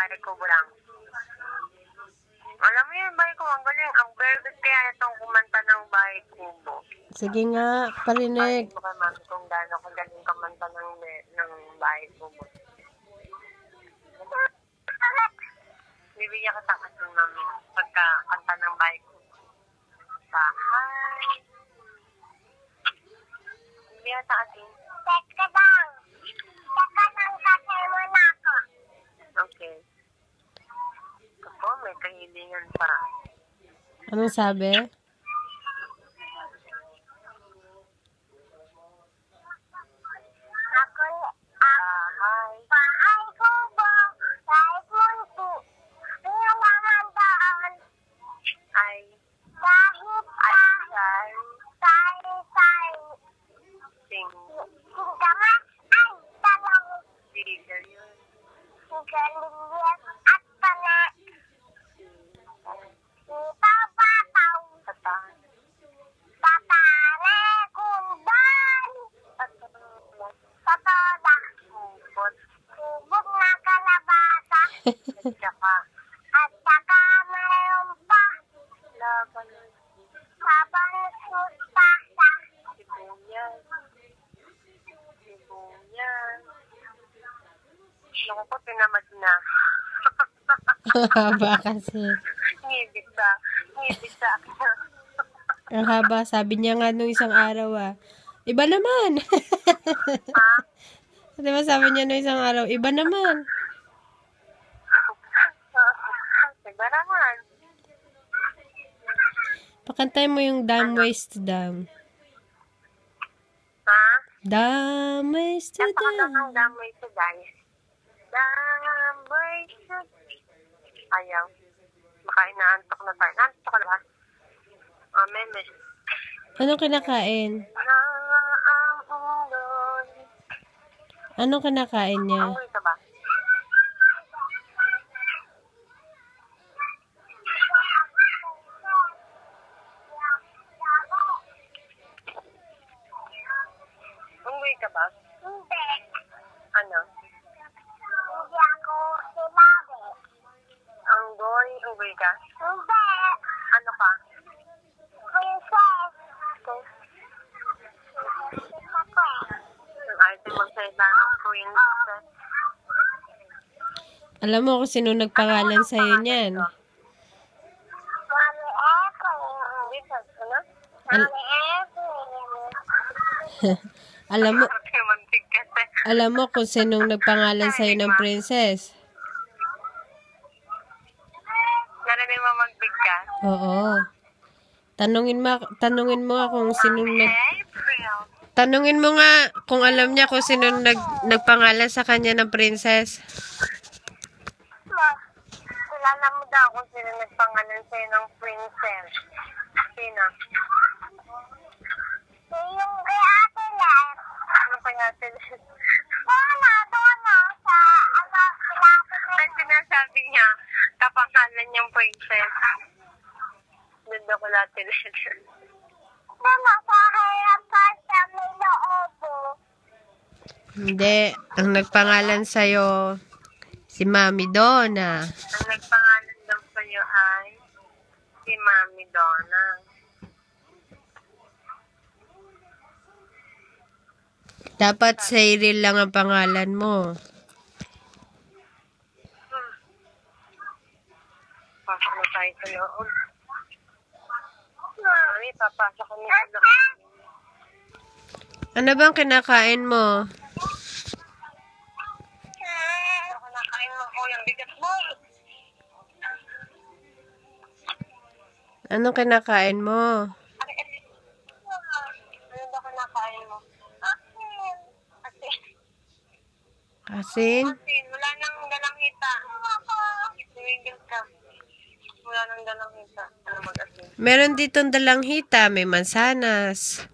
bahay kubo lang. Alam mo yun, bahay kubo, ang galing. Ang very kaya itong kumanta ng bahay kubo. Sige nga, parinig. Parinig mo kay mami kung gaano kagaling kumanta ng bahay kubo. Bibigyan ka sa kasi mami pagka kanta ng bahay kubo. Bahay. Bibigyan ka sa kasi. Teka lang. Teka lang kasi muna ako. Okay. Ako, may kahilingan pa. Anong sabi? Bahay kubo, kahit munti, pinalaman doon. Ay, kahit singama, ay, talong. Sigal yun. Sigalinyan at pala. Ipapataw. Tatane, kumban. Patoda. Kubot na kalabasa. At saka mayroon pa. Sabang sustasa. Sibuyas. Naku po, tinamad na. Ang haba kasi. Ngibig sa. Ang haba. Sabi niya nga nung isang araw iba naman. Ha? Diba sabi niya nung isang araw, iba naman. Iba naman. Pakantay mo yung Dumb Ways to Dumb. Ha? Dumb Ways to Napakaganda ng Dumb. damay to guys. Damay to... Ayaw. Baka inaantok na tayo. Inaantok ka na ba? Meme. Anong kinakain? Anong kinakain niya? Amoy ka ba? Unggoy ka ba? Hindi. Ano? Hindi ako sinabi. Unggoy ka? Hindi. Ano ka? Princess. Ang arte magsalita ng princess. Alam mo kung sino nagpangalan sa'yo niyan? Mami Echo. Ano? Mami Echo. Alam mo kung sinong nagpangalan sa'yo ng princess? Narinig mo magbigkas? Oo. Tanungin mo nga kung sinong Tanungin mo nga kung alam niya kung sinong nagpangalan sa kanya ng princess. Kilala mo daw kung sino nagpangalan sa'yo ng princess. Sino? Yung kay Ate Les. Ano kay Ate Les? Doon sa ang sinasabi niya, kapangalan niyang princess. Doon ako Ate Les. Mama, sa harap ka sa may loobo. Hindi. Ang nagpangalan sa'yo, si Mami Donna. Ang nagpangalan daw sa'yo ay si Mami Donna. Dapat Cyril lang ang pangalan mo. Pasok na tayo sa loob. Mami, papasok kami sa loob. Ano bang kinakain mo? Ako nakain mo ko yung bigat mo. Anong kinakain mo? Ano ba kinakain mo? Asin? Asin. Wala nang dalang hita. Tumigil ka. Wala nang dalang hita. Ano mag-asin? Meron ditong dalanghita, may mansanas.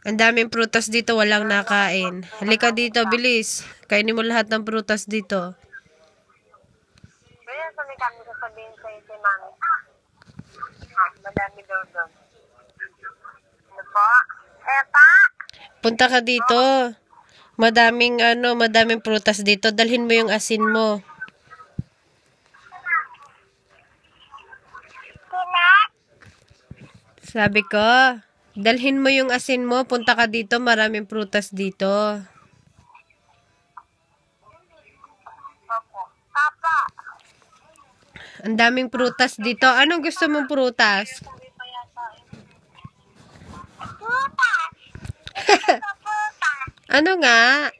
Ang daming prutas dito, walang nakain. Halika dito, bilis. Kainin mo lahat ng prutas dito. Kaya sabi kami sasabihin sa'yo si Mami. Madami daw doon. Ano po? Epa? Punta ka dito. Madaming prutas dito. Dalhin mo yung asin mo. Sabi ko, dalhin mo yung asin mo. Punta ka dito, maraming prutas dito. Papa. Ang daming prutas dito. Anong gusto mong prutas? Putas. Putas. Ano nga?